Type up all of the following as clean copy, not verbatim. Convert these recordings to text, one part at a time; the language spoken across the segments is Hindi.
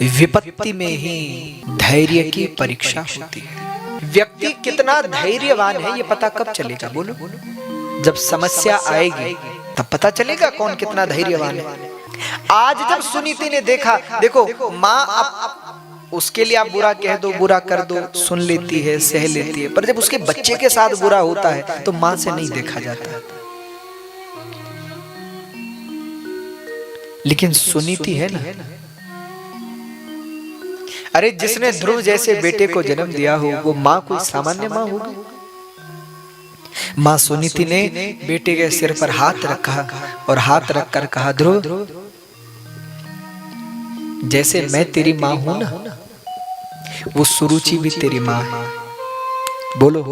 विपत्ति में ही धैर्य की परीक्षा होती है। व्यक्ति कितना धैर्यवान है ये पता कब चलेगा बोलो? जब समस्या आएगी तब पता चलेगा कौन कितना धैर्यवान है। आज जब सुनीति ने देखा, देखो माँ अब उसके लिए आप बुरा कह दो, बुरा कर दो, सुन लेती है, सह लेती है, पर जब उसके बच्चे के साथ बुरा होता है तो माँ से नहीं देखा जाता। लेकिन सुनीति है ना, अरे जिसने ध्रुव जैसे बेटे को जन्म दिया हो वो माँ कोई सामान्य माँ होगी? माँ सुनीति ने बेटे के सिर पर हाथ रखा और हाथ रखकर कहा, ध्रुव जैसे मैं तेरी माँ हूं ना, वो सुरुचि भी तेरी माँ है। बोलो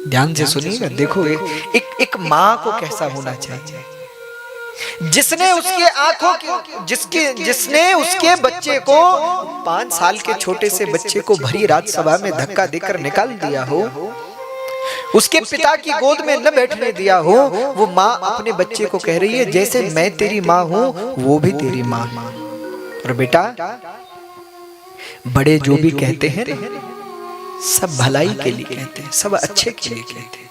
ध्यान से सुनिएगा। देखो एक माँ को कैसा होना चाहिए, जिसने उसके आंखों की जिसने उसके बच्चे को 5 साल के छोटे से बच्चे को भरी रात सभा में धक्का देकर निकाल दिया हो, उसके पिता की गोद में न बैठने दिया हो, वो माँ अपने बच्चे को कह रही है जैसे मैं तेरी माँ हूं वो भी तेरी माँ है। और बेटा बड़े जो भी कहते हैं सब भलाई के लिए कहते हैं, सब अच्छे के लिए कहते हैं।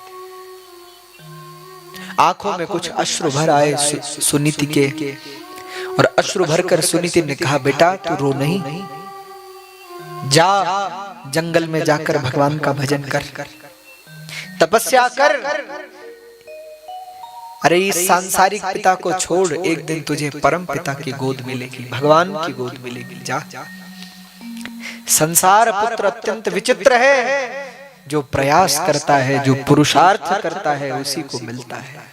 आंखों में कुछ अश्रु भर आए सुनीति के, और अश्रु भरकर सुनीति ने कहा, बेटा तू रो नहीं, जा जंगल में जाकर भगवान का भजन कर, तपस्या कर। अरे इस सांसारिक पिता को छोड़, एक दिन तुझे परम पिता की गोद मिलेगी, भगवान की गोद मिलेगी। जा। संसार पुत्र अत्यंत विचित्र है, जो प्रयास करता है, जो पुरुषार्थ करता है उसी को मिलता है।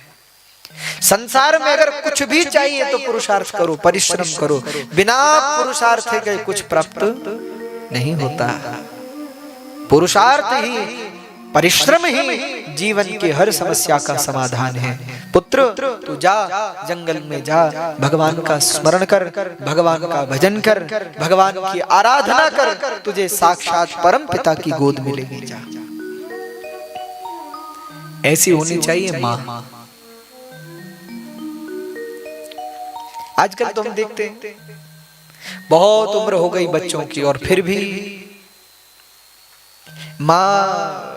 संसार में अगर कुछ भी चाहिए तो पुरुषार्थ करो, परिश्रम करो, बिना पुरुषार्थ के कुछ प्राप्त नहीं होता। पुरुषार्थ ही, परिश्रम ही जीवन की हर समस्या का समाधान है। पुत्र तू जा जंगल में, जा भगवान का स्मरण कर, भगवान का भजन कर, भगवान की आराधना कर, तुझे साक्षात परम पिता की गोद मिलेगी। जा। ऐसी होनी चाहिए माँ। आजकल तो हम देखते हैं बहुत उम्र हो गई बच्चों की और फिर भी माँ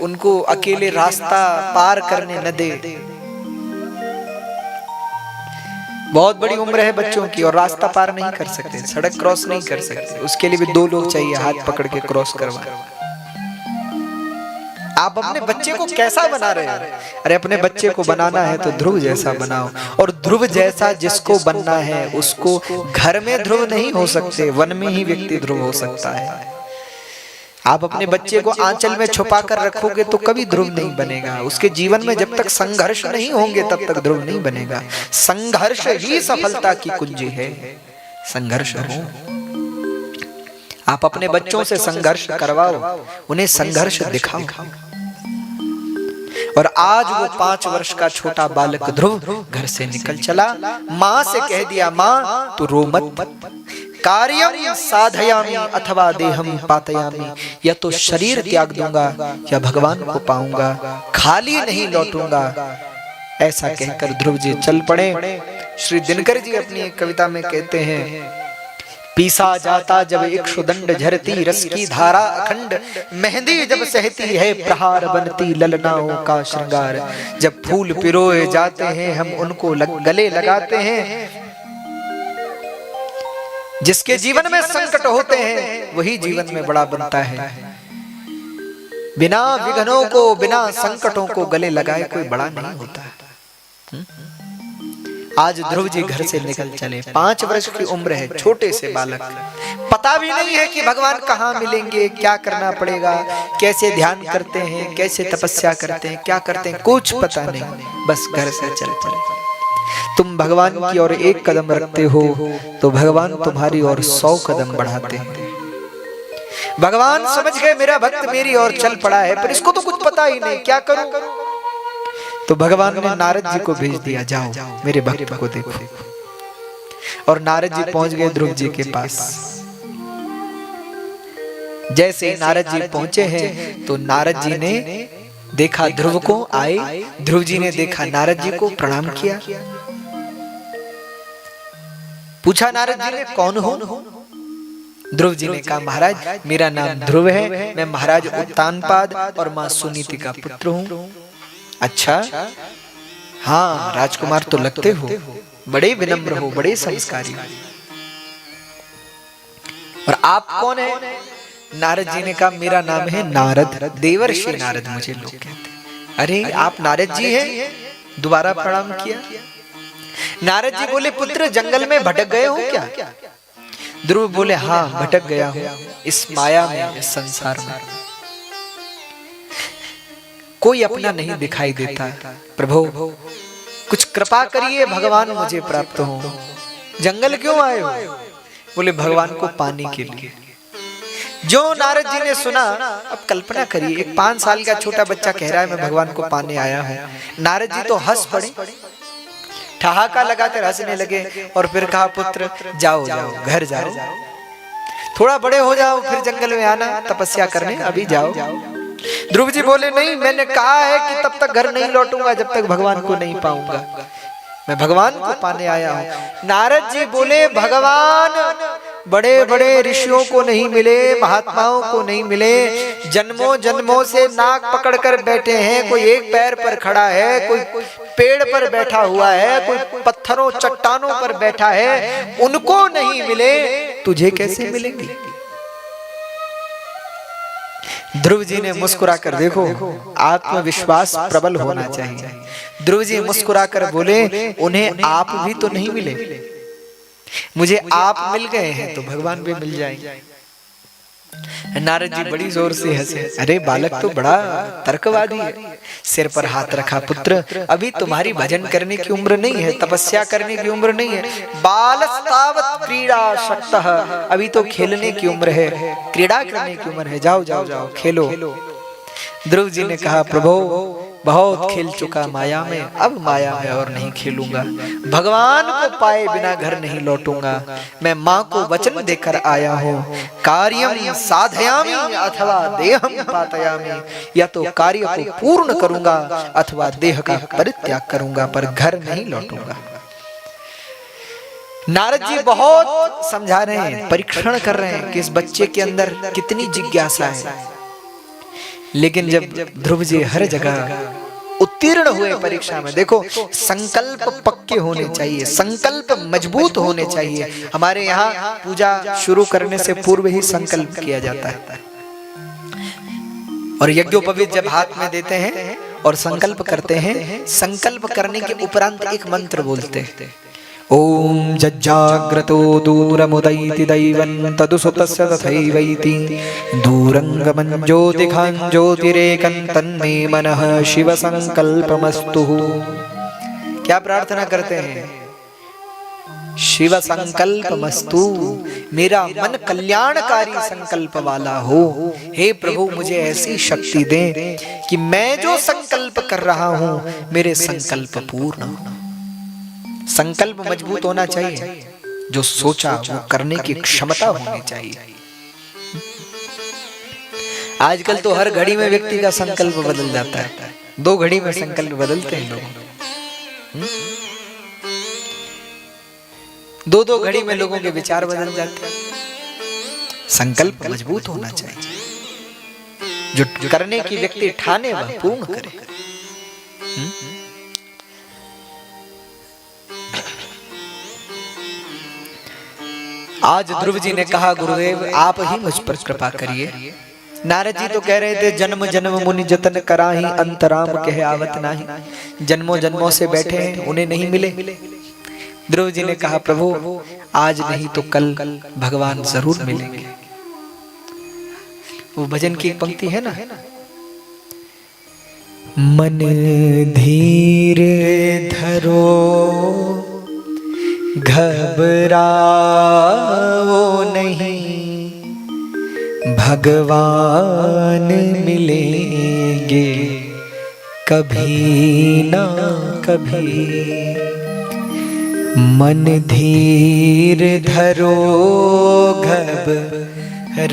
उनको अकेले रास्ता पार करने न दे। बहुत बड़ी उम्र है बच्चों की और रास्ता पार नहीं कर सकते, सड़क क्रॉस नहीं कर सकते, उसके लिए भी 2 लोग चाहिए हाथ पकड़ के क्रॉस करवाए। आप अपने बच्चे को कैसा बना रहे हैं? अरे अपने बच्चे को बनाना है तो ध्रुव जैसा बनाओ, और ध्रुव जैसा जिसको बनना है उसको घर में ध्रुव नहीं हो सकते, वन में ही व्यक्ति ध्रुव हो सकता है। आप अपने बच्चे को आंचल में छुपा कर रखोगे तो कभी ध्रुव नहीं बनेगा। उसके जीवन में जब तक संघर्ष नहीं होंगे तब तक ध्रुव नहीं बनेगा। संघर्ष ही सफलता की कुंजी है। संघर्ष हो, आप अपने बच्चों से संघर्ष करवाओ, उन्हें संघर्ष दिखाओ। और आज वो 5 वर्ष का छोटा बालक ध्रुव घर से निकल चला, माँ से कह दिया, माँ तू रो मत, कार्यम साधयामि अथवा देहम पातयामि, या तो शरीर त्याग दूंगा या भगवान को पाऊंगा, खाली नहीं लौटूंगा। ऐसा कहकर ध्रुव जी चल पड़े। श्री दिनकर जी अपनी एक कविता में कहते हैं, पीसा जाता जब इक्षुदंड झरती रस की धारा अखंड, मेहंदी जब सहती है प्रहार बनती ललनाओं का श्रृंगार। जब फूल पिरोए जाते हैं हम उनको गले लगाते हैं। जिसके जीवन में संकट होते हैं वही जीवन में बड़ा बनता है। बिना विघ्नों को, बिना संकटों को गले लगाए कोई बड़ा नहीं होता। आज ध्रुव जी घर से निकल चले, 5 वर्ष की उम्र है, छोटे से बालक, पता भी नहीं है कि भगवान कहाँ मिलेंगे, क्या करना पड़ेगा, कैसे ध्यान करते हैं, कैसे तपस्या करते हैं, क्या करते हैं, कुछ पता नहीं। बस घर से चल पड़े। तुम भगवान की ओर 1 कदम रखते हो तो भगवान तुम्हारी ओर 100 कदम बढ़ाते हैं। भगवान समझ गए मेरा भक्त मेरी ओर चल पड़ा है, पर इसको तो कुछ पता ही नहीं, क्या करूं? तो भगवान ने नारद जी को भेज दिया, जाओ मेरे भक्त को देखो। और नारद जी पहुंच गए ध्रुव जी के पास। जैसे नारद जी पहुंचे हैं तो नारद जी ने देखा ध्रुव को आए, ध्रुव जी ने देखा नारद जी को, प्रणाम किया। पूछा नारद जी ने, कौन हो? ध्रुव जी ने कहा, महाराज मेरा नाम ध्रुव है, मैं महाराज उत्तानपाद और माँ सुनीति का पुत्र हूँ। अच्छा, हाँ राजकुमार तो लगते हो, बड़े विनम्र हो, बड़े संस्कारी हो। और आप कौन है? नारद जी ने कहा, मेरा नाम है नारद, देवर्षि नारद मुझे लोग कहते हैं। अरे आप नारद जी हैं? दोबारा प्रणाम किया। नारद जी बोले, पुत्र जंगल में भटक गए हो क्या? ध्रुव बोले, हाँ भटक गया हूं इस माया में, इस संसार में। कोई अपना नहीं दिखाई देता। प्रभु कुछ कृपा करिए, भगवान मुझे प्राप्त हो। जंगल क्यों आए हो? बोले, भगवान को पाने के लिए। जो नारद जी ने सुना, अब कल्पना करिए, एक 5 साल का छोटा बच्चा कह रहा है मैं भगवान को पाने आया हूं। नारद जी तो हंस पड़े, ठहाका लगाकर हंसने लगे और फिर कहा, पुत्र जाओ जाओ, घर जाओ, थोड़ा बड़े हो जाओ फिर जंगल में आना तपस्या करने, अभी जाओ। ध्रुव जी बोले, नहीं, मैंने कहा है कि तब तक घर नहीं लौटूंगा जब तक भगवान को नहीं पाऊंगा, मैं भगवान को पाने आया हूं। नारद जी बोले, भगवान बड़े बड़े ऋषियों को नहीं मिले, महात्माओं को नहीं मिले, जन्मों जन्मों से नाक पकड़कर बैठे हैं। कोई एक पैर पर खड़ा है, कोई पेड़ पर बैठा हुआ है, कोई पत्थरों चट्टानों पर बैठा है, उनको नहीं मिले, तुझे कैसे मिलेंगे? ध्रुव जी ने मुस्कुराकर, देखो आत्मविश्वास प्रबल होना चाहिए। ध्रुव जी मुस्कुराकर बोले, उन्हें आप भी तो नहीं मिले, मुझे आप मिल गए हैं तो भगवान भी मिल जाएंगे। नारद जी बड़ी जोर से हंसे। अरे बालक तो बड़ा तर्कवादी है। सिर पर हाथ रखा, पुत्र अभी तुम्हारी भजन करने की उम्र नहीं है, तपस्या करने की उम्र नहीं है। बालस्तावत् क्रीड़ा शक्तः, अभी तो खेलने की उम्र है, क्रीड़ा करने की उम्र है, जाओ जाओ जाओ खेलो। ध्रुव जी ने कहा, प्रभु बहुत खेल चुका माया में, अब माया में और नहीं खेलूंगा, भगवान को पाए बिना घर नहीं लौटूंगा। मैं माँ को वचन देकर आया हूँ, कार्यम साधयामि अथवा देहम पातयामि, या तो कार्य को पूर्ण करूंगा अथवा देह का परित्याग करूंगा, पर घर नहीं लौटूंगा। नारद जी बहुत समझा रहे हैं, परीक्षण कर रहे हैं कि इस बच्चे के अंदर कितनी जिज्ञासा है। लेकिन जब ध्रुव जी हर जगह उत्तीर्ण हुए परीक्षा में, देखो संकल्प पक्के होने चाहिए, संकल्प मजबूत होने चाहिए। हमारे यहाँ पूजा शुरू करने से पूर्व ही संकल्प किया जाता है, और यज्ञोपवीत जब हाथ में देते हैं और संकल्प करते हैं, संकल्प करने के उपरांत एक मंत्र बोलते हैं, ओम जज्जाग्रतो दूरमुदैति दैवं तदुसुतस्य तथैवैति दूरंगमं ज्योतिखां ज्योतिरेकं तन्मे मनः शिव संकल्पमस्तु। क्या प्रार्थना करते हैं? शिव संकल्पमस्तु, मेरा मन कल्याणकारी संकल्प वाला हो। हे प्रभु मुझे ऐसी शक्ति दे कि मैं जो संकल्प कर रहा हूं मेरे संकल्प पूर्ण हो। संकल्प मजबूत होना चाहिए, जो सोचा वो करने की क्षमता होनी चाहिए। आजकल तो हर घड़ी में व्यक्ति का संकल्प बदल जाता है, 2 घड़ी में संकल्प बदलते हैं लोग, 2-2 घड़ी में लोगों के विचार बदल जाते हैं। संकल्प मजबूत होना चाहिए, जो करने की व्यक्ति ठाने वह पूर्ण करे। आज ध्रुव जी ने कहा, गुरुदेव आप ही मुझ पर कृपा करिए। नारद जी तो कह रहे थे, जन्म जन्म मुनि जतन कराही, अंतराम कहे आवत नाही। जन्मों जन्मों से बैठे हैं, उन्हें नहीं मिले। ध्रुव जी ने कहा, प्रभु आज नहीं तो कल भगवान जरूर मिलेंगे। वो भजन की एक पंक्ति है ना, मन धीर धरो घबराओ नहीं, भगवान मिलेंगे कभी ना कभी। मन धीर धरो घबराओ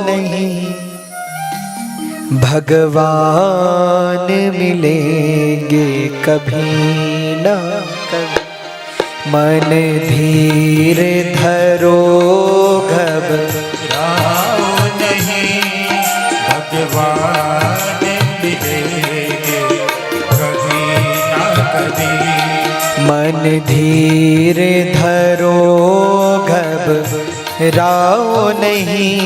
नहीं, भगवान मिलेंगे कभी ना कभी। मन धीर धरो घबराओ नहीं, भगवान मिलेंगे कभी ना कभी। मन धीर धरो घबराओ नहीं,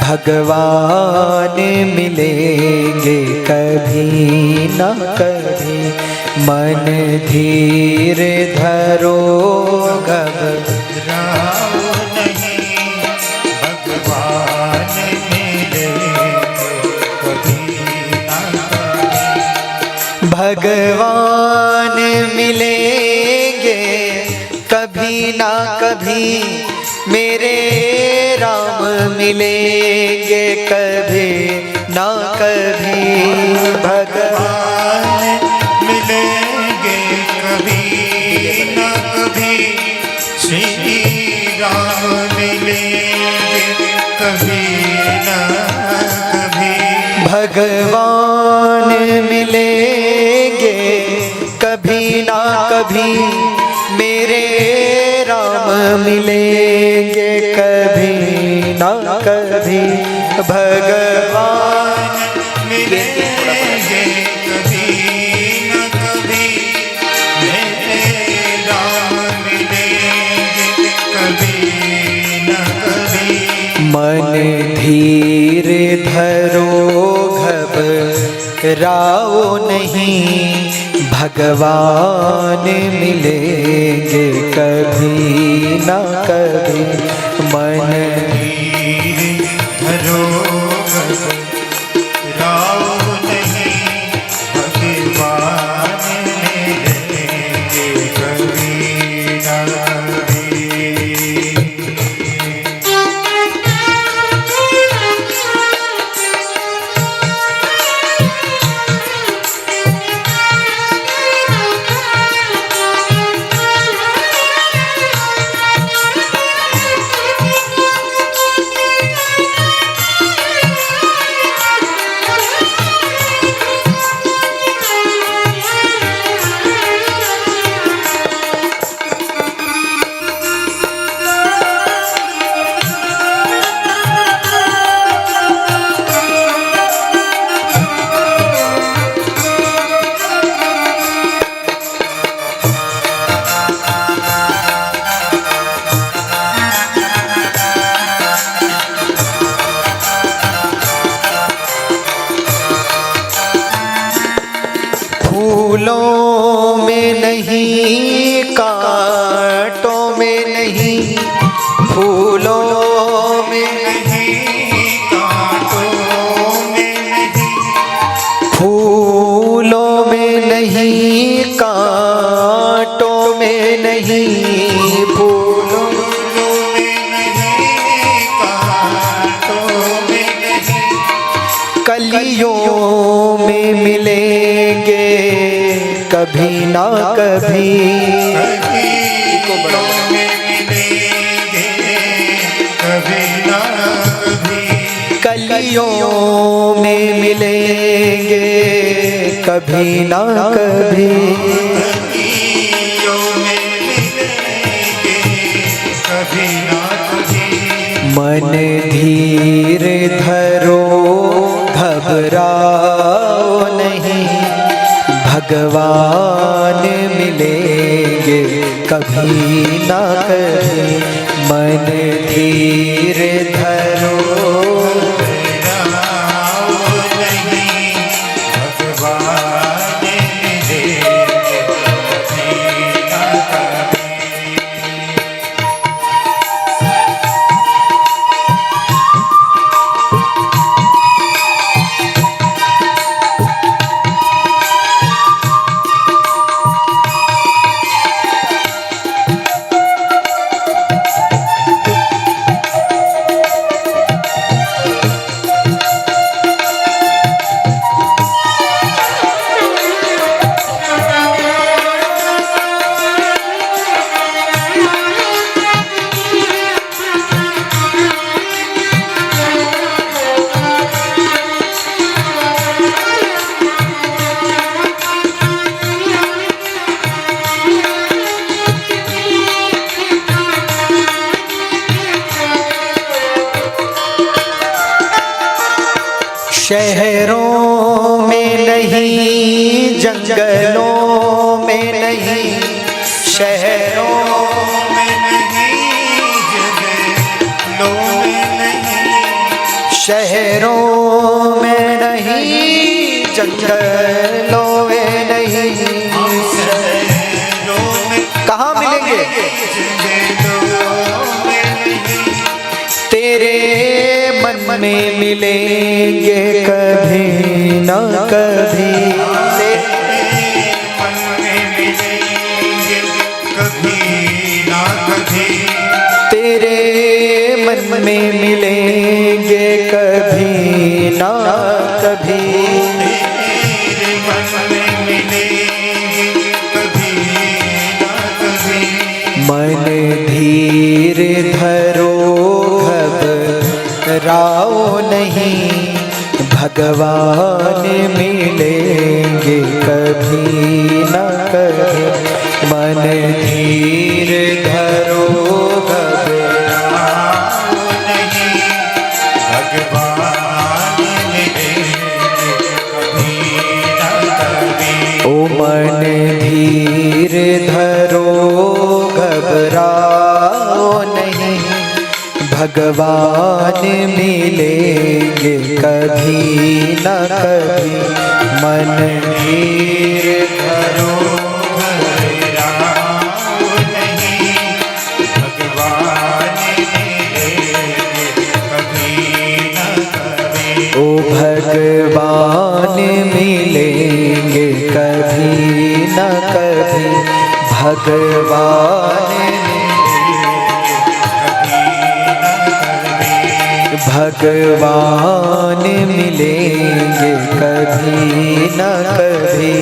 भगवान मिलेंगे कभी न कभी। मन धीर धरो घबराओ नहीं, भगवान मिलेंगे कभी ना कभी। भगवान मिलेंगे कभी ना कभी, मेरे राम मिलेंगे कभी ना कभी। भगवान मिलेंगे कभी न कभी, श्री राम मिलेंगे कभी न कभी। भगवान मिलेंगे कभी ना कभी, मेरे राम मिलेंगे कभी ना कभी। भगवान मिलेंगे कभी न कभी, मेरे राम मिलेंगे कभी न कभी। मन धीर धरो घबराओ नहीं, भगवान मिलेंगे कभी ना कभी। मन धीर धरो घबराओ नहीं, भगवान मिलेंगे कभी ना कभी। फूलों में नहीं कांटों में नहीं, फूलों में नहीं कांटों में नहीं, फूलों में नहीं कांटों में नहीं, फूलों में नहीं कांटों में नहीं। कलियों में मिलेंगे कभी ना कभी। कलियों में मिलेंगे कभी ना कभी। कलियों में मिलेंगे कभी ना कभी। कलियों में मिलेंगे कभी ना कभी। मन धीर धरो घबराओ नहीं, भगवान मिलेंगे कभी ना कभी। मन धीर धरो घबराओ नहीं, भगवान मिलेंगे कभी ना कभी। शहरों में नहीं, जंगलों में नहीं, शहरों में नहीं, जंगलों में नहीं, शहरों में नहीं, जंगलों में नहीं, शहरों में कहाँ मिलेंगे? जंगलों में नहीं, तेरे मन में मिलेंगे कभी न कभी, मन में मिलेंगे कभी ना कभी, तेरे मन में मिलेंगे कभी न कभी, तेरे मन में मिलेंगे कभी ना कभी, मन धीर धरो घबराओ नहीं, भगवान मिलेंगे कभी न कभी, मन धीर धरो घबराओ नहीं, भगवान मिलेंगे कभी ना कभी, ओ मन धीर धरो घबराओ नहीं, भगवान मिलेंगे कभी न कभी, मन धीर धरो घबराओ नहीं, भगवान मिलेंगे कभी ना कभी, ओ भगवान मिलेंगे कभी न कभी, भगवान भगवान मिलेंगे कभी न कभी,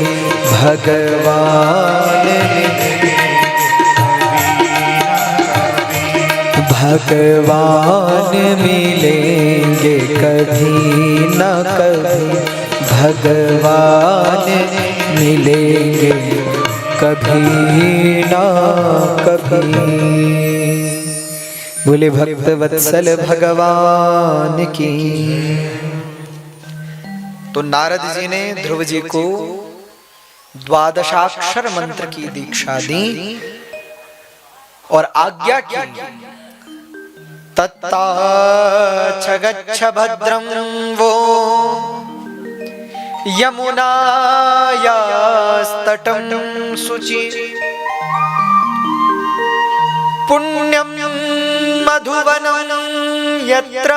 भगवान भगवान मिलेंगे कभी न कभी, भगवान मिलेंगे कभी न कभी। बोले भक्त वत्सल भगवान की। तो नारद जी ने ध्रुव जी को द्वादशाक्षर मंत्र की दीक्षा दी और आज्ञा की, तत्ता च गच्छ भद्रं वो यमुनायास्तटं शुचि, पुण्यं मधुवनं यत्र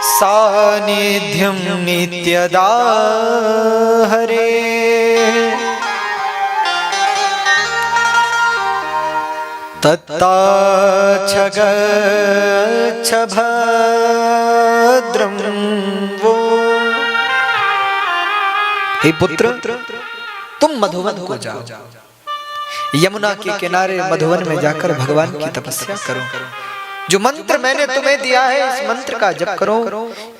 सानिध्यं नित्यदा हरे। तत्ता च गच्छ भद्रं वो। हे पुत्र, तुम मधुवन को जाओ, यमुना के किनारे मधुवन में जाकर भगवान की तपस्या करो। जो मंत्र मैंने तुम्हें दिया है, इस मंत्र का जप करो,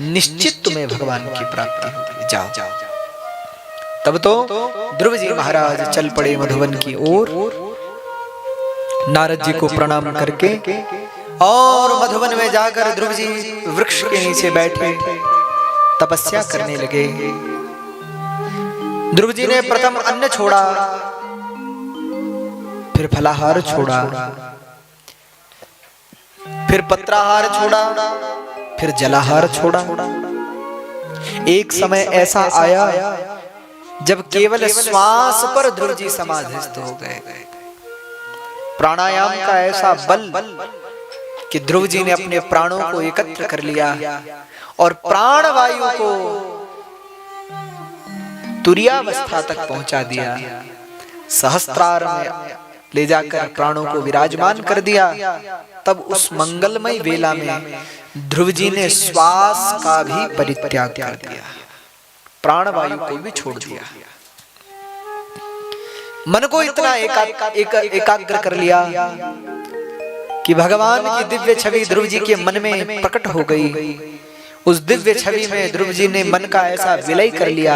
निश्चित तुम्हें भगवान की प्राप्ति होगी। जाओ। तब तो ध्रुव जी महाराज चल पड़े मधुवन की ओर। नारद जी को प्रणाम करके और मधुवन में जाकर ध्रुव जी वृक्ष के नीचे बैठे तपस्या करने लगे। ध्रुव जी ने प्रथम अन्न छोड़ा, फिर फलाहार छोड़ा, फिर पत्राहार छोड़ा, फिर जलाहार छोड़ा। एक समय ऐसा आया जब केवल श्वास पर ध्रुव जी समाधिस्थ हो गए। प्राणायाम का ऐसा बल कि ध्रुव जी ने अपने प्राणों को एकत्र कर लिया और प्राण वायु को तुरीयावस्था तक पहुंचा दिया। सहस्त्रार में ले जाकर प्राणों को विराजमान कर दिया। तब उस मंगलमय वेला में ध्रुव जी ने श्वास का भी परित्याग कर दिया, प्राण वायु को भी छोड़ दिया। मन को इतना एकाग्र कर लिया कि भगवान की दिव्य छवि ध्रुव जी के मन में प्रकट हो गई। उस दिव्य छवि में ध्रुव जी ने मन का ऐसा विलय कर लिया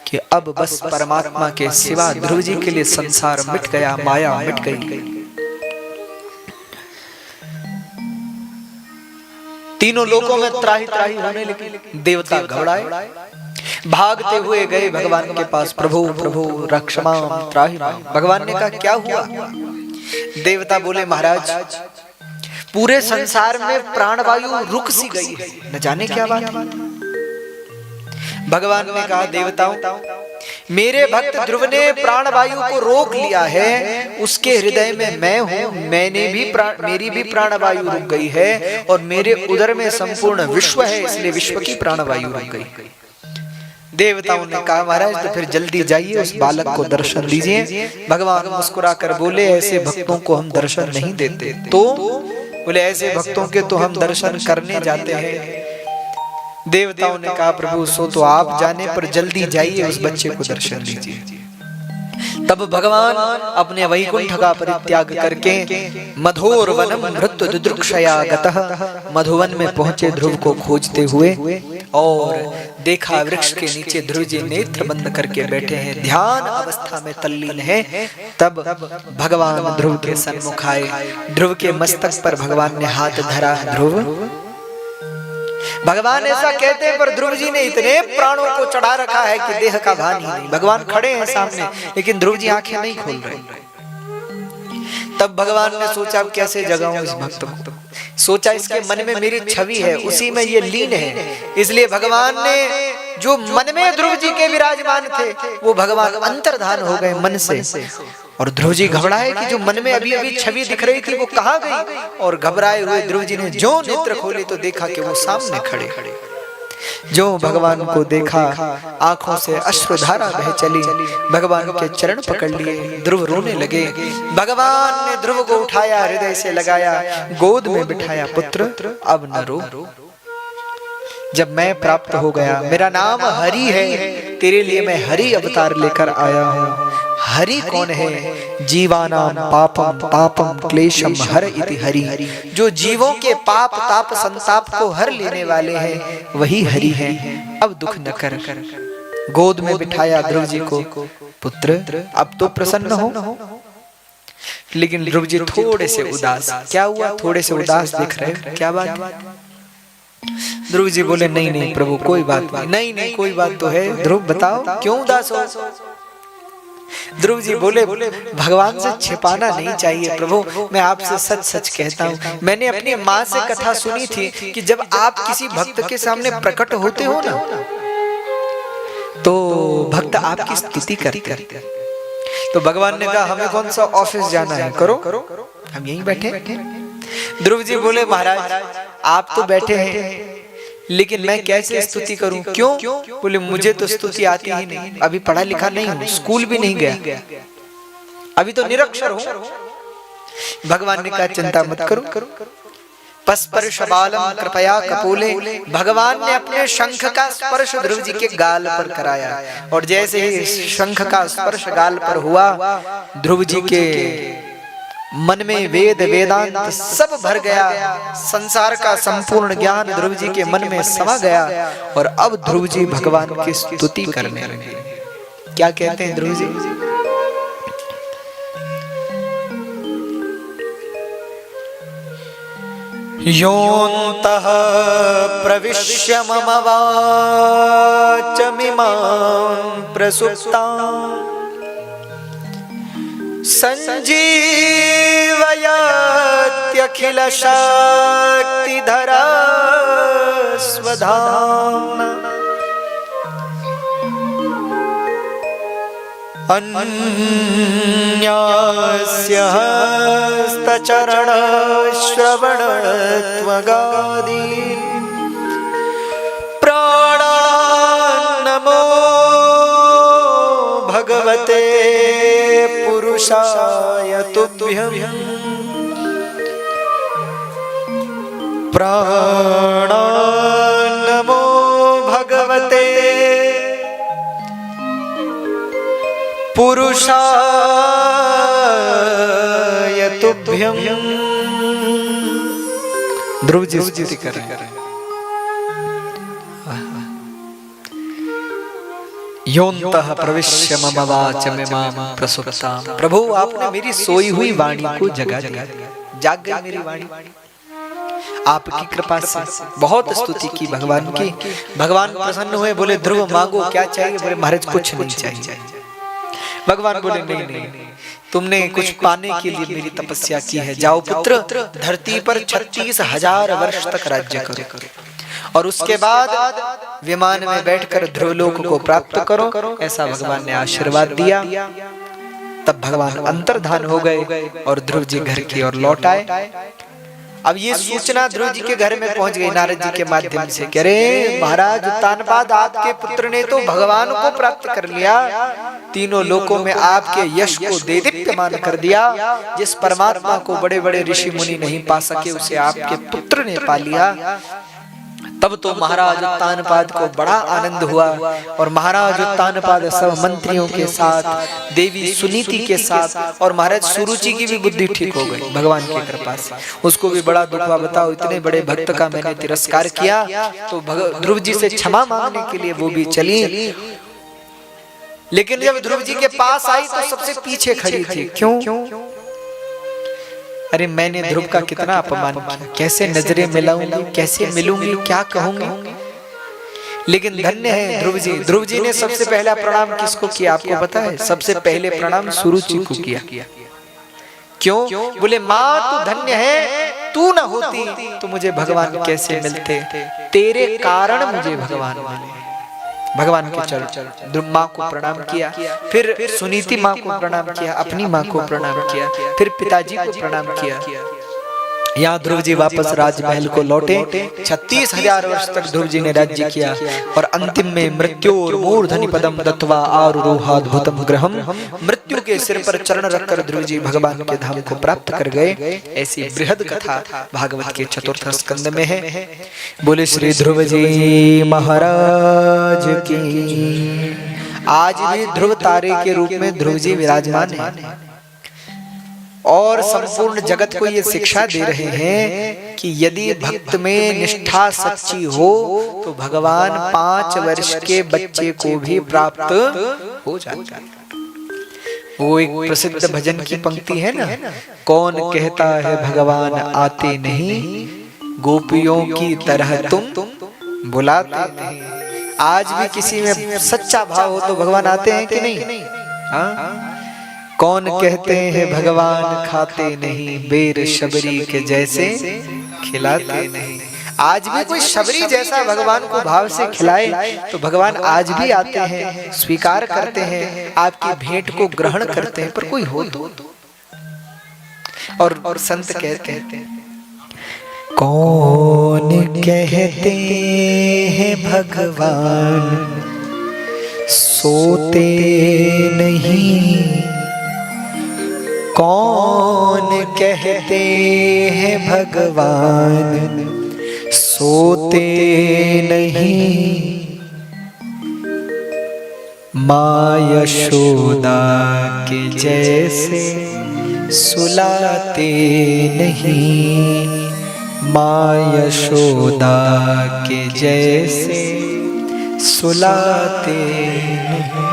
कि अब बस परमात्मा के सिवा ध्रुव जी के लिए संसार मिट गया, माया मिट गई। तीनों लोकों में त्राही त्राही होने लगी। देवता घबराए, भागते हुए गए भगवान के पास। प्रभु प्रभु रक्षमाम त्राहिमाम। भगवान ने कहा क्या हुआ? देवता बोले महाराज पूरे संसार में प्राणवायु रुक सी गई है, न जाने क्या बात है। भगवान ने कहा देवताओं, मेरे भक्त ध्रुव ने प्राणवायु को रोक लिया है, उसके हृदय में मैं हूं, मेरी भी प्राणवायु रुक गई है और मेरे उदर में संपूर्ण विश्व है, इसलिए विश्व की प्राणवायु रुक गई। देवताओं ने कहा महाराज तो फिर जल्दी जाइए, उस बालक को दर्शन दीजिए। भगवान मुस्कुरा कर बोले ऐसे भक्तों को हम दर्शन नहीं देते। तो बोले ऐसे भक्तों के तो हम दर्शन करने जाते हैं। देवताओं ने कहा प्रभु सो तो आप जाने, पर जल्दी जाइए उस बच्चे को दर्शन दीजिए। तब भगवान अपने वैकुंठ का परित्याग करके मधुर वनम मृत्यु दुदृक्षया गतः, मधुवन में पहुंचे ध्रुव को खोजते हुए, और देखा वृक्ष के नीचे ध्रुव जी नेत्र बंद करके बैठे हैं, ध्यान अवस्था में तल्लीन है। तब भगवान ध्रुव के सन्मुख आए, ध्रुव के मस्तक पर भगवान ने हाथ धरा। ध्रुव, भगवान ऐसा कहते हैं पर ध्रुव जी ने इतने प्राणों को चढ़ा रखा है कि देह का भान ही नहीं। भगवान खड़े हैं सामने, लेकिन ध्रुव जी आंखें नहीं खोल रहे। तब भगवान ने सोचा अब कैसे जगाऊं इस भक्त को। सोचा इसके मन में मेरी छवि है, उसी में ये लीन है, इसलिए भगवान ने जो मन में ध्रुव जी के विराजमान थे वो भगवान अंतर्धान हो गए मन से। और ध्रुव जी घबराए कि जो मन में अभी अभी छवि दिख रही थी वो कहाँ गई। और घबराए हुए ध्रुव जी ने जो नेत्र खोले तो देखा कि वो सामने खड़े। जो भगवान को देखा आंखों से अश्रुधारा बह चली, भगवान के चरण पकड़ लिए, ध्रुव रोने लगे। भगवान ने ध्रुव को उठाया, हृदय से लगाया, गोद में बिठाया, पुत्र अब न रो, जब मैं प्राप्त हो गया, मेरा नाम हरि है, तेरे लिए मैं हरि अवतार लेकर आया हूँ। हरि कौन है? जीवानाम पापम तापम क्लेशम हर इति हरि, जो जीवों के पाप ताप संताप को हर लेने वाले हैं वही हरि है। अब दुख न कर। गोद में बिठाया ध्रुव जी को, पुत्र अब तो प्रसन्न हो। लेकिन ध्रुव जी थोड़े से उदास। क्या हुआ? थोड़े से उदास दिख रहे, क्या बात? ध्रुव जी बोले नहीं नहीं प्रभु कोई बात नहीं। नहीं कोई बात तो है। ध्रुव बताओ क्यों उदास हो? ध्रुव जी बोले भगवान से छिपाना नहीं चाहिए प्रभु, मैं आपसे सच सच कहता हूँ। मैंने अपनी माँ से कथा सुनी थी कि जब आप किसी भक्त के सामने प्रकट होते हो ना, तो भक्त आपकी स्तुति करते। तो भगवान ने कहा हमें कौन सा ऑफिस जाना है, करो हम यहीं बैठे। ध्रुव जी बोले महाराज आप तो बैठे हैं, लेकिन मैं कैसे स्तुति करूं? क्यों? बोले मुझे तो स्तुति आती ही नहीं, अभी पढ़ा लिखा नहीं हूं, स्कूल भी नहीं गया, अभी तो निरक्षर हूं। भगवान ने कहा चिंता मत करो। पस्पर्श बालम कृपया कपोले, भगवान ने अपने शंख का स्पर्श ध्रुव जी के गाल पर कराया, और जैसे ही शंख का स्पर्श गाल पर हुआ, ध्रुव जी के मन में वेद वेदांत सब भर गया, संसार का संपूर्ण ज्ञान ध्रुव जी के मन में समा गया। और अब ध्रुव जी भगवान की स्तुति करने लगे। क्या कहते हैं ध्रुव जी? योऽन्तः प्रविश्य मम वाचमिमां प्रसुप्ताम् संजीवयत्यखिल शक्तिधरा स्वधाम्ना अन्यास्य हस्तचरण श्रवणत्वगादीन् प्राणान्नमो भगवते पुरुषाय तुभ्यं प्राणान्नमो भगवते पुरुषाय तुभ्यं। ध्रुव जी स्तुति कर रहे हैं। योऽन्तः प्रविश्य मम वाचमिमां प्रसुप्तां, प्रभु आपने मेरी सोई हुई वाणी को जगा दिया, जाग गई मेरी वाणी। आपकी कृपा से बहुत स्तुति की भगवान की। भगवान प्रसन्न हुए, बोले ध्रुव मांगो क्या चाहिए? बोले महाराज कुछ नहीं चाहिए। भगवान बोले नहीं नहीं, तुमने कुछ पाने के लिए मेरी तपस्या की है, जाओ पुत्र धरती पर 36,000 वर्ष तक राज्य करो और उसके बाद विमान में बैठकर ध्रुवलोक को प्राप्त करो। ऐसा भगवान ने आशीर्वाद दिया। तब भगवान अंतर्धान हो गए और ध्रुव जी घर की ओर लौट आए। अब ये सूचना ध्रुव जी के घर में पहुंच गई नारद जी के माध्यम से। कह रहे महाराज उत्तानपाद, आपके पुत्र ने तो भगवान को प्राप्त कर लिया, तीनों लोकों में आपके यश को देदीप्यमान कर दिया। जिस परमात्मा को बड़े बड़े ऋषि मुनि नहीं पा सके, उसे आपके पुत्र ने पा लिया। तब तो महाराज उत्तानपाद को बड़ा आनंद हुआ और महाराज उत्तानपाद सब मंत्रियों के साथ, देवी सुनीति के साथ, और महाराज सुरुचि की भी बुद्धि ठीक हो गई भगवान की कृपा से। उसको भी बड़ा दुख हुआ, बताओ इतने बड़े भक्त का मैंने तिरस्कार किया। तो ध्रुव जी से क्षमा मांगने के लिए वो भी चली, लेकिन जब ध्रुव जी के पास आई तो सबसे पीछे खड़ी थी। क्यों? अरे मैंने ध्रुव का कितना अपमान किया, कैसे नजरें मिलाऊंगी, कैसे मिलूंगी, क्या कहूंगी। लेकिन धन्य है ध्रुव जी। ध्रुव जी ने सबसे पहला प्रणाम किसको किया आपको पता है? सबसे पहले प्रणाम सुरुचि को किया। क्यों? बोले माँ तू धन्य है, तू न होती तो मुझे भगवान कैसे मिलते, तेरे कारण मुझे भगवान मिले। भगवान के चरण माँ को प्रणाम किया, फिर सुनीति माँ को प्रणाम किया, अपनी माँ को प्रणाम किया, फिर पिताजी को प्रणाम किया। यहाँ ध्रुव जी वापस राजमहल को लौटे। 36,000 वर्ष तक ध्रुव जी ने राज्य किया और अंतिम में मृत्योर मूर्धनि पदम दत्वा आरुरोहाद्भुतम गृहम, मृत्यु के सिर पर चरण रखकर ध्रुव जी भगवान के धाम को प्राप्त कर गए। ऐसी बृहद कथा भागवत के 4th स्कंद में है। बोले श्री ध्रुव जी महाराज की। आज भी ध्रुव तारे के रूप में ध्रुव जी विराजमान है और संपूर्ण जगत को ये शिक्षा दे रहे हैं कि यदि भक्त में निष्ठा सच्ची हो तो भगवान 5 वर्ष के बच्चे को भी प्राप्त हो जाता है। वो एक प्रसिद्ध भजन की पंक्ति है ना, कौन कहता है भगवान आते नहीं, गोपियों की तरह तुम बुलाते नहीं। आज भी किसी में सच्चा भाव हो तो भगवान आते हैं कि नहीं? हाँ? कौन कहते हैं भगवान खाते नहीं, बेर शबरी के जैसे खिलाते नहीं। आज भी कोई शबरी जैसा भगवान को भाव से खिलाए तो भगवान आज भी आते हैं, स्वीकार करते हैं, आपकी भेंट को ग्रहण करते हैं। पर कोई हो तो। और संत कहते हैं कौन कहते हैं भगवान सोते नहीं, कौन कहते हैं भगवान सोते नहीं, माँ यशोदा के जैसे सुलाते नहीं, माँ यशोदा के जैसे सुलाते नहीं।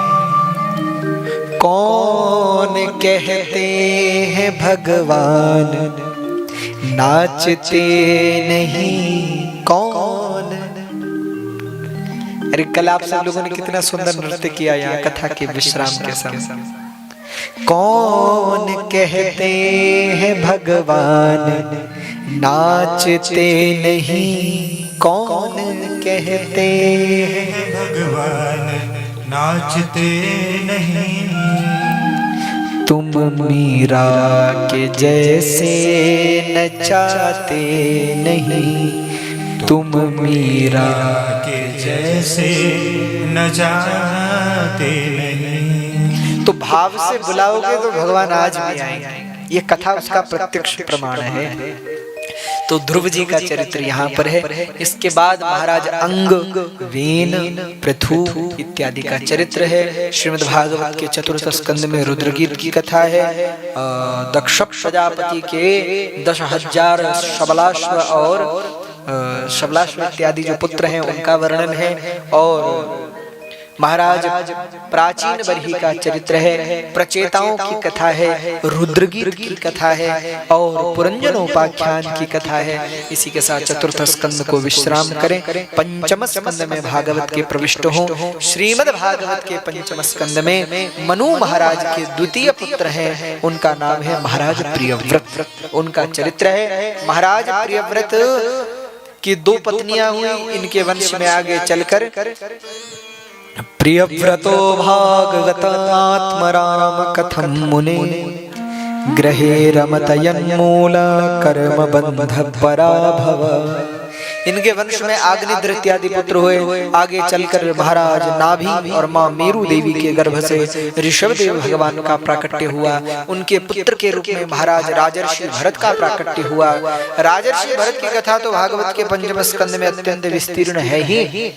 कौन कहते हैं भगवान नाचते नहीं, कौन। अरे कल आप सब लोगों ने कितना सुंदर नृत्य किया यहाँ कथा के विश्राम के समय। कौन कहते हैं भगवान नाचते नहीं, कौन कहते हैं भगवान नाचते नहीं, तुम मीरा के जैसे नचाते नहीं, तुम मीरा के जैसे नचाते नहीं। तो भाव से बुलाओगे तो भगवान आज भी आएंगे। ये कथा उसका प्रत्यक्ष प्रमाण है। तो ध्रुव जी का चरित्र यहाँ पर है। इसके बाद महाराज अंग, वेन, पृथु इत्यादि का चरित्र है। श्रीमद् भागवत के 4th स्कंद में रुद्रगीत की कथा है। दक्ष प्रजापति के 10,000 शबलाश्व और शबलाश्व इत्यादि जो पुत्र हैं उनका वर्णन है। और महाराज प्राचीन बरही का चरित्र है, प्रचेताओं की कथा है, रुद्रगीत की कथा है और पुरंजनोपाख्यान की कथा है। इसी के साथ चतुर्थ स्कंद को विश्राम करें। पंचम स्कंद में भागवत के प्रविष्ट हों। श्रीमद् भागवत के पंचम स्कंद में मनु महाराज के द्वितीय पुत्र हैं, उनका नाम है महाराज प्रियव्रत। उनका चरित्र है, महाराज प्रियव्रत की 2 पत्नियां हुई। इनके वंश में आगे चलकर प्रियव्रतो भागवत आत्मराम कथम मुने ग्रहे रमतयन्मूल कर्म बंध पराभव। इनके वंश में अग्निद्र इत्यादि पुत्र हुए। आगे चलकर महाराज नाभि और माँ मेरु देवी के गर्भ से ऋषभ देव भगवान का प्राकट्य हुआ। उनके पुत्र के रूप में महाराज राजर्षि भरत का प्राकट्य हुआ। राजर्षि भरत की कथा तो भागवत के पंचम स्कंद में अत्यंत विस्तीर्ण है ही।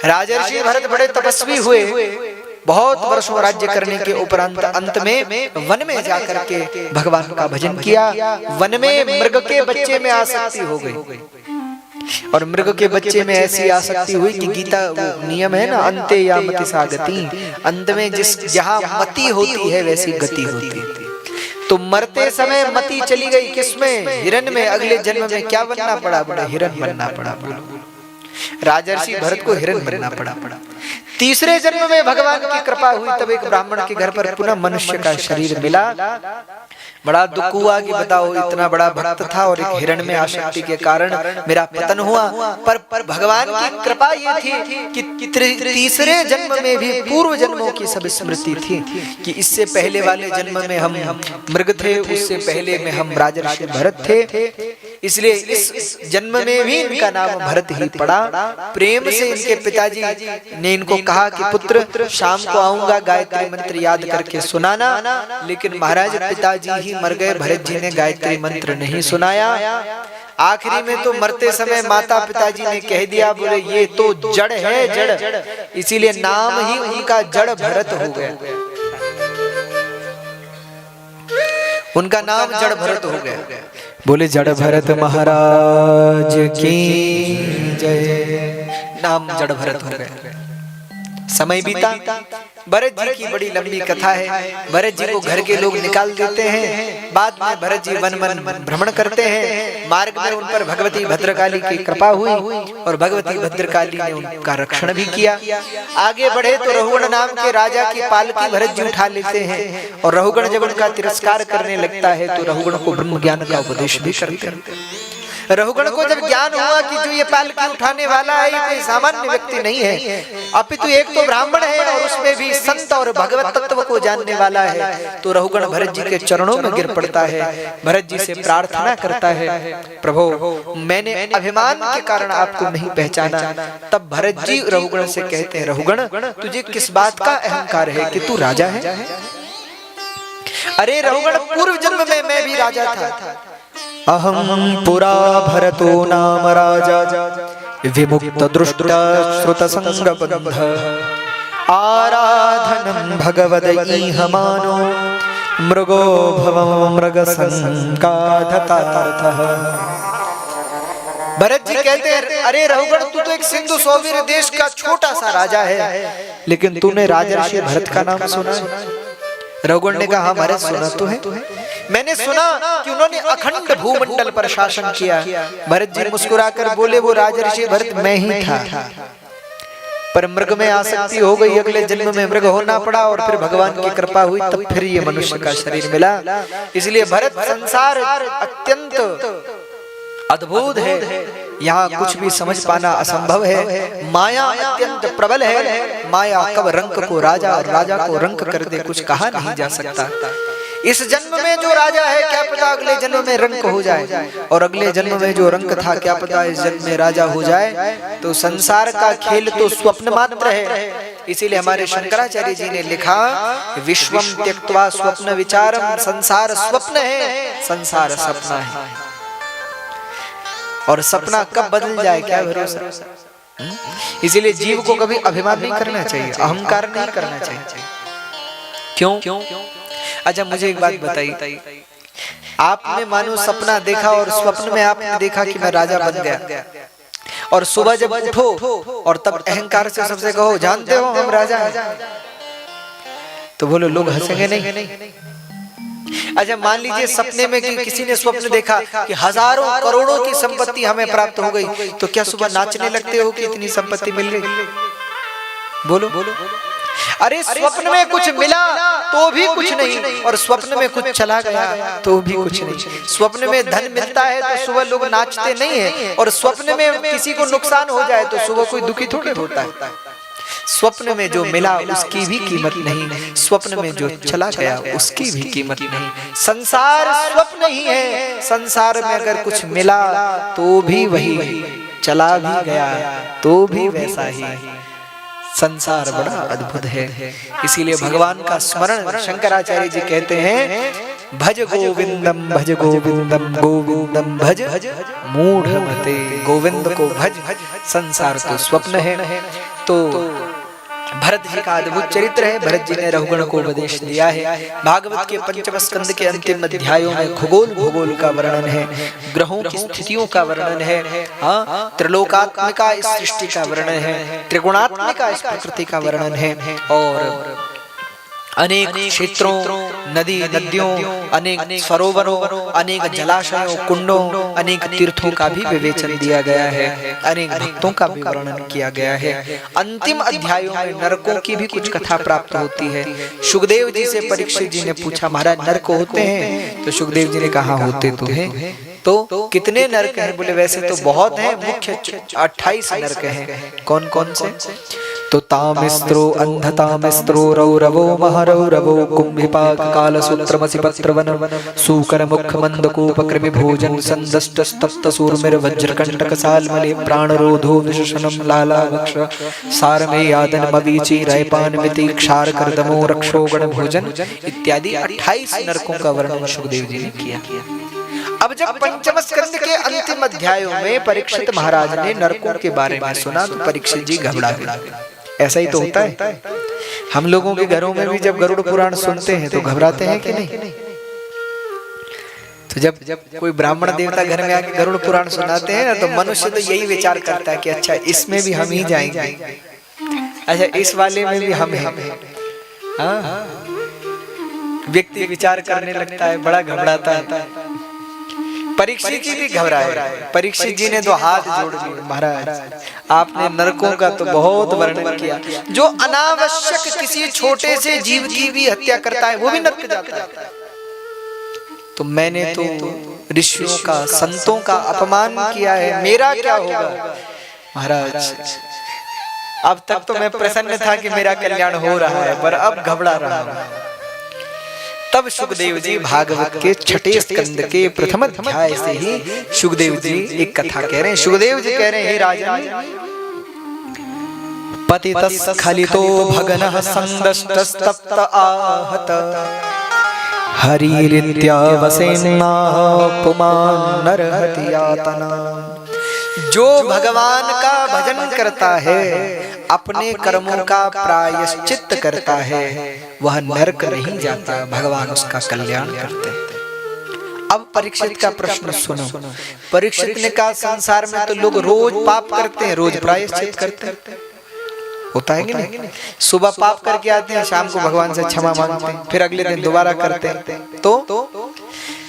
राजर्षि भरत बड़े तपस्वी हुए। बहुत वर्षों राज्य करने के उपरांत अंत में वन में जाकर के भगवान का भजन किया। वन में मृग के बच्चे में आसक्ति हो गई और मृग के बच्चे में ऐसी आसक्ति हुई कि गीता वो नियम है ना, अंते या मति सा गति, अंत में जिस जहाँ मति होती है वैसी गति होती है। तो मरते समय मति चली गई किसमें? हिरण में। अगले जन्म में क्या बनना पड़ा? बड़ा हिरण बनना पड़ा। राजर्षि भरत को हिरण बनना पड़ा। तीसरे जन्म में भगवान की कृपा हुई, तब एक ब्राह्मण के घर पर पुनः मनुष्य का शरीर मिला। बड़ा दुख हुआ कि बताओ, इतना बड़ा भक्त था और एक हिरण में आसक्ति के कारण मेरा पतन हुआ। पर भगवान की कृपा ये थी कि तीसरे जन्म में भी पूर्व जन्मों की सब स्मृति थी कि इससे पहले वाले जन्म में हम मृग थे, उससे पहले में हम राजर्षि भरत थे, इसलिए इस जन्म में भी इनका नाम भरत ही पड़ा। प्रेम से इनके पिताजी ने इनको कहा कि पुत्र शाम को आऊंगा, गायत्री मंत्र याद करके सुनाना। लेकिन महाराज पिताजी ही मर गए, भरत जी ने गायत्री मंत्र नहीं सुनाया। आखिरी में तो मरते समय माता पिताजी ने कह दिया, बोले ये तो जड़ है, जड़, इसीलिए नाम ही उनका जड़ भरत हो गया। उनका नाम जड़ भरत हो गया। बोले जड़ भरत महाराज की जय। नाम जड़ भरत हो गया। समय बीता, भरत जी की बड़ी लंबी कथा है। भरत जी को घर के लोग निकाल देते हैं। बाद में भरत जी वन भ्रमण करते हैं। मार्ग में उन पर भगवती भद्रकाली की कृपा हुई और भगवती भद्रकाली ने उनका रक्षण भी किया। आगे बढ़े तो रहुगण नाम के राजा की पालकी भरत जी उठा लेते हैं और रहुगण जब उनका तिरस्कार करने लगता है तो रहुगण को ब्रह्म ज्ञान का उपदेश भी करते हैं। रहुगण को जब ज्ञान हुआ कि जो ये पालकी उठाने वाला है ये कोई सामान्य व्यक्ति नहीं है, अपितु एक तो ब्राह्मण है और उसमें भी संत और भगवत तत्व को जानने वाला है, तो रहुगण भरत जी के चरणों में गिर पड़ता है। भरत जी से प्रार्थना करता है, प्रभु मैंने अभिमान के कारण आपको नहीं पहचाना। तब भरत जी रहुगण से कहते हैं, रहुगण तुझे किस बात का अहंकार है कि तू राजा है? अरे रहुगण, पूर्व जन्म में मैं भी राजा था। अहम पुरा भरतो नाम राजा विमुक्त दृष्ट श्रुत संग बंध आराधनम भगवद इह मानो मृगो भवम मृग संकाधतार्थः। भरत जी कहते हैं, अरे रहुगण तू तो एक सिंधु सौवीर देश का छोटा सा राजा है, लेकिन तूने राजर्षि भरत का नाम सुना? रहुगण ने कहा, भरत सुना तो है, मैंने सुना कि उन्होंने अखंड भूमंडल पर शासन किया। भरत जी मुस्कुराकर बोले, वो राजर्षि भरत मैं ही था, पर मृग में आसक्ति हो गई, अगले जन्म में मृग होना पड़ा और फिर भगवान की कृपा हुई, तब फिर ये मनुष्य का शरीर मिला। इसलिए भरत संसार अत्यंत अद्भुत है, यहाँ कुछ भी समझ पाना असंभव है। माया अत्यंत प्रबल है। माया कब रंक को राजा और राजा को रंक कर दे कुछ कहा नहीं जा सकता। इस जन्म में जो राजा है क्या पता अगले जन्म में रंक हो जाए, और अगले जन्म में जो रंक था क्या पता इस जन्म में राजा हो जाए। तो संसार का खेल तो स्वप्न मात्र है। इसीलिए हमारे शंकराचार्य जी ने लिखा, विश्वम त्यक्त्वा स्वप्न विचारम, संसार स्वप्न है, संसार सपना है, और सपना कब बदल जाए क्या भरोसा। इसीलिए जीव को कभी अभिमान नहीं करना चाहिए, अहंकार नहीं करना चाहिए। क्यों? अच्छा मुझे एक बात बताइए, आपने मानो सपना देखा और स्वप्न में आपने देखा कि मैं राजा बन गया, और सुबह जब उठो और तब अहंकार से सबसे कहो जानते हो हम राजा हैं, तो बोलो लोग हंसेंगे नहीं? अच्छा मान लीजिए सपने में किसी ने स्वप्न देखा कि हजारों करोड़ों की संपत्ति हमें प्राप्त हो गई, तो क्या सुबह नाचने लगते हो कि इतनी संपत्ति मिल गई? बोलो। अरे स्वप्न में कुछ मिला तो भी कुछ नहीं, और स्वप्न में कुछ चला गया तो भी कुछ नहीं। स्वप्न में धन मिलता है तो सुबह लोग नाचते नहीं है, और स्वप्न में किसी को नुकसान हो जाए तो सुबह कोई दुखी थोड़े होता है। स्वप्न में जो मिला उसकी भी कीमत नहीं, स्वप्न में जो चला गया उसकी भी कीमत नहीं। संसार स्वप्न ही है, संसार में अगर कुछ मिला तो भी वही, चला भी गया तो भी वैसा ही। संसार बड़ा अद्भुत है, इसीलिए भगवान का स्मरण शंकराचार्य जी कहते हैं भज गोविंदम भज गोविंदम गोविंदम भज मूढ़ मते। गोविंद को भज, संसार तो स्वप्न है। तो भरत जी का अद्भुत चरित्र है। भरत जी ने रघुगण को उपदेश दिया है। भागवत के पंचम स्कंद के अंतिम अध्यायों में खगोल भूगोल का वर्णन है, ग्रहों की स्थितियों का वर्णन है, त्रिलोकात्मिका इस सृष्टि का वर्णन है, त्रिगुणात्मिका इस प्रकृति का वर्णन है, और अनेक क्षेत्रों, नदी नदियों, अनेक सरोवरों, अनेक जलाशयों, कुंडों, अनेक तीर्थों का भी विवेचन दिया गया है, अनेक भक्तों का भी वर्णन किया गया है। अंतिम अध्यायों में नरकों की भी कुछ कथा प्राप्त होती है। सुखदेव जी से परीक्षित जी ने पूछा महाराज नरक होते हैं? तो सुखदेव जी ने कहा होते तो हैं। तो कितने नरक हैं? बोले वैसे तो बहुत हैं, मुख्य 28 नरक हैं। कौन कौन से? तो तामिस्त्रो अंधतामिस्त्रो रौरवो महारौरवो कुंभिपाक कालसूत्रमसि पत्रवन सूकर मुख मंदकूप कृमि भोजन संदष्टस्तप्त सूर्मिर वज्रकंटक सालमले प्राणरोधो विशषणम लालावक्ष सारमे यादन मवीचि रयपान मिति क्षार करदमो रक्षोगण भोजन इत्यादि 28 नरकों का वर्णन सुखदेव जी ने किया। अब जब पंचम स्कंद के अंतिम अध्यायों में परीक्षित महाराज ने नरकों के बारे में सुना तो परीक्षित जी घबरा गए। ऐसा ही तो होता है, हम लोगों के घरों में भी जब गरुड़ पुराण सुनते हैं तो घबराते हैं कि नहीं? तो जब कोई ब्राह्मण देवता घर में आके गरुड़ पुराण सुनाते हैं ना, तो मनुष्य तो यही विचार करता है कि अच्छा इसमें भी हम ही जाएंगे, अच्छा इस वाले में भी हम हैं। व्यक्ति विचार करने लगता है, बड़ा घबराता है। परीक्षित जी भी घबराए। परीक्षित जी ने तो हाथ जोड़ दिए, महाराज आपने नरकों का तो बहुत वर्णन किया, जो अनावश्यक किसी छोटे से जीव की भी हत्या करता है वो भी नरक जाता है। तो मैंने तो ऋषियों का, संतों का अपमान किया है, मेरा क्या होगा? महाराज अब तक तो मैं प्रसन्न था कि मेरा कल्याण हो रहा है, पर अब घबरा रहा हूं। तब सुखदेव जी भागवत के 6ठे स्कंद के प्रथम अध्याय से ही सुखदेव जी एक कथा कह रहे हैं। सुखदेव जी कह रहे हैं हे राजन, पतितस् स्खलितो भगनः संदष्टस्तप्त आहत हरिरित्यावसेन्नाः पुमान् नरहति यातना। जो भगवान का भजन करता है, अपने कर्मों का प्रायश्चित करता है, वह नरक नहीं जाता, भगवान उसका कल्याण करते हैं। अब परीक्षित का प्रश्न सुनो। परीक्षित ने कहा संसार में तो लोग रोज पाप करते हैं, रोज प्रायश्चित करते हैं, होता है कि नहीं? सुबह पाप करके आते हैं, शाम को भगवान से क्षमा मांगते हैं, फिर अगले दिन दोबारा करते हैं। तो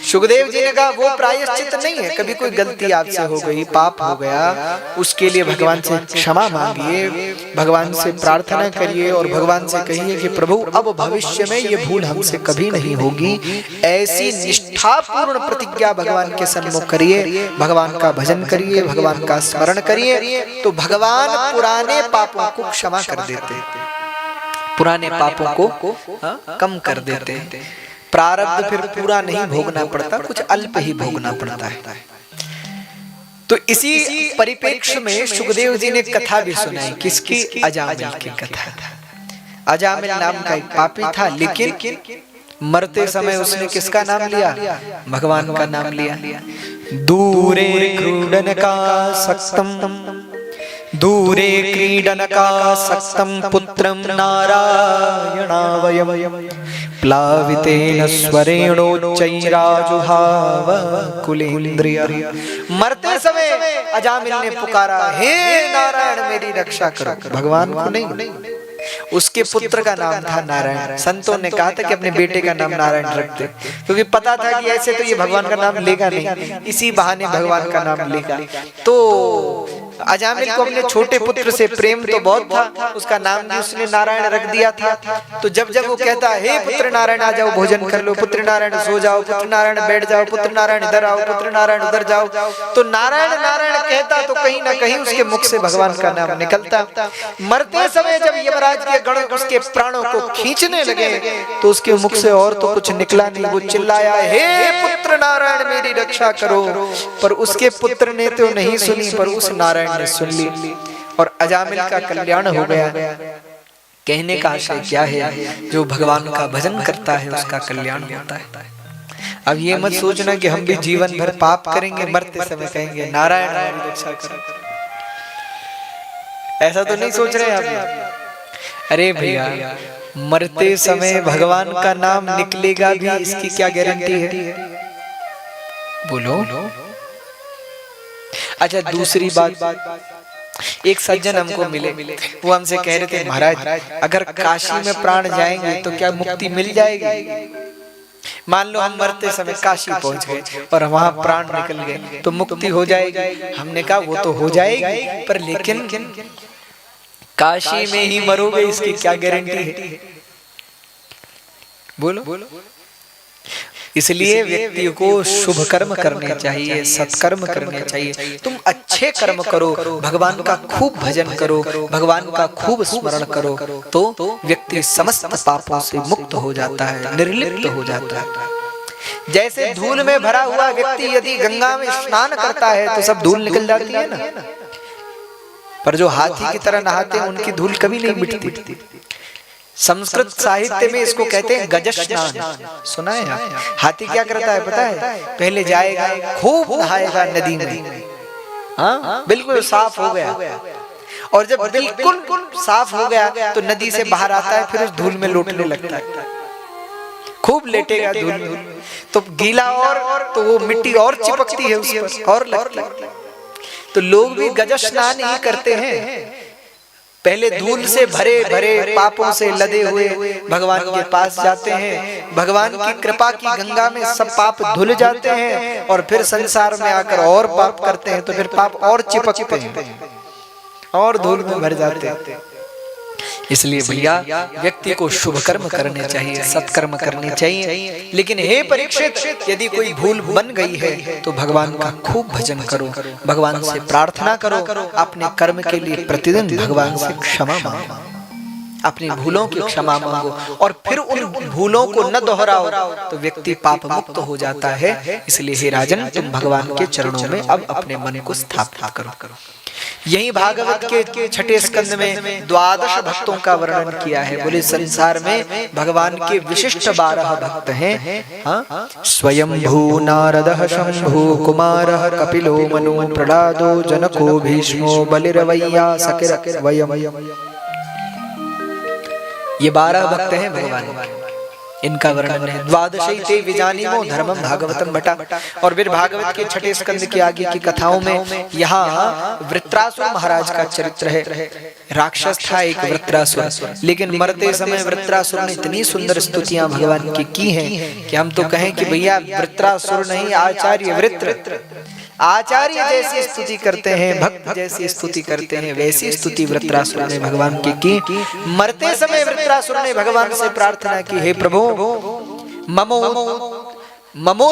सुखदेव जी ने कहा वो प्रायश्चित नहीं है। कभी कोई गलती आपसे हो गई, पाप हो गया, उसके लिए भगवान से क्षमा मांगिए, भगवान से प्रार्थना करिए और भगवान से कहिए कि प्रभु अब भविष्य में ये भूल हमसे कभी नहीं होगी। ऐसी निष्ठापूर्ण प्रतिज्ञा भगवान के सन्मुख करिए, भगवान का भजन करिए, भगवान का स्मरण करिए, तो भगवान पुराने पापों को क्षमा कर देते, पुराने पापों को कम कर देते। प्रारब्ध फिर पूरा नहीं भोगना पड़ता, कुछ अल्प ही भोगना पड़ता है। तो इसी परिप्रेक्ष्य में सुखदेव जी ने कथा भी सुनाई। किसकी? अजामिल की कथा। अजामिल नाम का एक पापी था, लेकिन मरते समय उसने किसका नाम लिया? भगवान का नाम लिया। दूरे क्रीडन का सक्तम, दूरे क्रीडन का सक्तम पुत्रम नारायणावयम प्लावितेन स्वरेणोच्चैराजुहाव कुलेन्द्रिय। मरते समय अजामिल ने पुकारा, हे नारायण मेरी रक्षा करो। भगवान को नहीं, उसके पुत्र का नाम था नारायण। संतों ने कहा था कि अपने बेटे का नाम नारायण रख दे, क्योंकि पता था कि ऐसे तो ये भगवान का नाम लेगा नहीं, इसी बहाने भगवान का नाम लेगा। तो अजामिल को अपने छोटे पुत्र से प्रेम तो बहुत था, उसका नाम भी उसने नारायण रख दिया था। तो जब जब वो कहता, हे पुत्र नारायण आ जाओ, भोजन कर लो, पुत्र नारायण सो जाओ, पुत्र नारायण बैठ जाओ, पुत्र नारायण इधर आओ, पुत्र नारायण उधर जाओ, तो नारायण नारायण कहता तो कहीं ना कहीं उसके मुख से भगवान का नाम निकलता। मरते समय जब यमराज के गण उसके प्राणों को खींचने लगे तो उसके मुख से और तो कुछ निकला नहीं, वो चिल्लाया, हे पुत्र नारायण मेरी रक्षा करो। पर उसके पुत्र ने तो नहीं सुनी, पर उस नारायण ने सुन ली और अजामिल का कल्याण हो गया। कहने का आशय क्या है, जो भगवान का भजन करता है उसका कल्याण होता है। अब ये मत सोचना कि हम भी जीवन भर पाप करेंगे, मरते समय कहेंगे नारायण हमारी रक्षा करो, ऐसा तो नहीं सोच रहे आप। अरे भैया, मरते समय भगवान का नाम निकलेगा भी, इसकी क्या गारंटी है, बोलो। अच्छा, दूसरी बात, एक सज्जन हमको मिले, वो हमसे कह रहे थे, महाराज अगर काशी में प्राण जाएंगे तो क्या मुक्ति मिल जाएगी? मान लो हम मरते समय काशी पहुंच गए और वहां प्राण निकल गए तो मुक्ति हो जाएगी? हमने कहा वो तो हो जाएगी, पर लेकिन काशी में ही मरोगे इसकी क्या गारंटी है, बोलो। इसलिए व्यक्ति को शुभ कर्म करने चाहिए, सत्कर्म करने चाहिए। तुम अच्छे कर्म करो, भगवान का खूब भजन करो, भगवान का खूब स्मरण करो, तो व्यक्ति समस्त पापों से मुक्त हो जाता है, निर्लिप्त हो जाता है। जैसे धूल में भरा हुआ व्यक्ति यदि गंगा में स्नान करता है तो सब धूल निकल जाती है ना, पर जो हाथी की तरह नहाते हैं उनकी धूल कभी नहीं मिटती। संस्कृत साहित्य में इसको कहते हैं गज स्नान, सुना है आप? हाथी क्या करता है पता है? पहले जाएगा, खूब नहाएगा नदी में, हाँ बिल्कुल साफ हो गया, और जब बिल्कुल साफ हो गया तो नदी से बाहर आता है, फिर उस धूल में लोटने लगता है, खूब लेटेगा धूल में, तो गीला और तो वो मिट्टी और चिपकती है उस पर और लगता है। तो लोग भी गज स्नान ही करते हैं, पहले धूल से भरे भरे पापों से लदे हुए भगवान के पास जाते हैं, भगवान की कृपा की गंगा में सब पाप धुल जाते हैं, और फिर संसार में आकर और पाप करते हैं तो फिर पाप और चिपकते हैं और धूल में भर जाते हैं। इसलिए भैया व्यक्ति को शुभ कर्म करने चाहिए, सत्कर्म करने चाहिए। लेकिन हे परीक्षित, यदि कोई भूल बन गई है तो भगवान का खूब भजन करो, भगवान से प्रार्थना करो, अपने कर्म के लिए प्रतिदिन भगवान से क्षमा मांगो, अपनी भूलों की क्षमा मांगो, और फिर उन भूलों को न दोहराओ तो व्यक्ति पाप मुक्त हो जाता है। इसलिए हे राजन, तुम भगवान के चरणों में अब अपने मन को स्थापित करो। यही भागवत के छठे स्कंद में 12 भक्तों का वर्णन किया है। बोले संसार में भगवान के विशिष्ट 12 भक्त हैं। स्वयंभू नारदः शंभु कुमारः कपिलो मनु प्रह्लादो जनको भीष्मो बलिर्वैयासकिर वयम्। ये 12 भक्त हैं भगवान के, इनका वर्णन है। 12 ते विजानीमो धर्मम भागवतम भट्टा। और फिर भागवत के छठे स्कंद के आगे की कथाओं में यहाँ वृत्रासुर महाराज का चरित्र है। राक्षस था एक वृत्रासुर, लेकिन मरते समय वृत्रासुर ने इतनी सुंदर स्तुतियां भगवान की हैं कि हम तो कहें कि भैया वृत्रासुर नहीं, आचार्य वृत्र, आचार्य जैसी स्तुति करते हैं, भक्त जैसी स्तुति करते हैं, वैसी स्तुति वृत्रासुर ने भगवान की। मरते समय वृत्रासुर ने भगवान से प्रार्थना की, हे प्रभु ममो